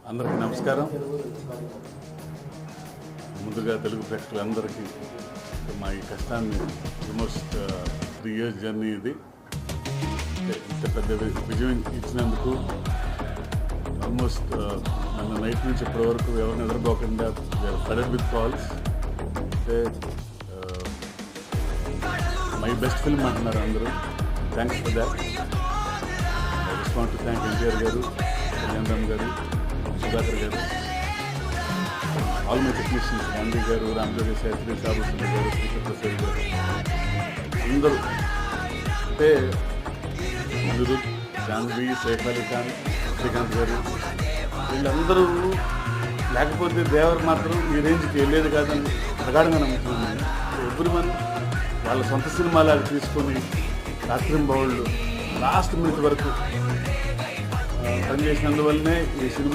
అందరికీ నమస్కారం. ముందుగా తెలుగు ప్రేక్షకులందరికీ మా ఈ కష్టాన్ని ఆల్మోస్ట్ 3 years జర్నీ ఇది ఇంత పెద్ద విజయం ఇచ్చినందుకు ఆల్మోస్ట్ నన్ను నైట్ నుంచి ఇప్పటి వరకు ఎవరిని ఎదురుకోకుండా flooded with calls. My best film అంటున్నారు అందరూ. Thanks for that. I just want to thank NTR గారు, కళ్యాణ్ రామ్ గారు, సుధాకర్ గారు, ఆల్ మై టెక్నీషియన్స్, గాంధీ గారు, రామజోగి శాస్త్రి, సాబుసుందర్ గారు, శ్రీకృష్ణ గారు, అందరూ అంటే నిరుద్, జాన్వీ, సైఫ్ అలీ ఖాన్, శ్రీకాంత్ గారు, వీళ్ళందరూ లేకపోతే దేవర్ మాత్రం ఈ రేంజ్కి వెళ్ళేది కాదని ప్రగాఢంగా నమ్ముతున్నాను. ఎవ్రీ వన్ వాళ్ళ సొంత సినిమాలాగా తీసుకొని రాత్రింబవళ్ళు లాస్ట్ మినిట్ వరకు పనిచేసినందువల్లనే ఈ సినిమా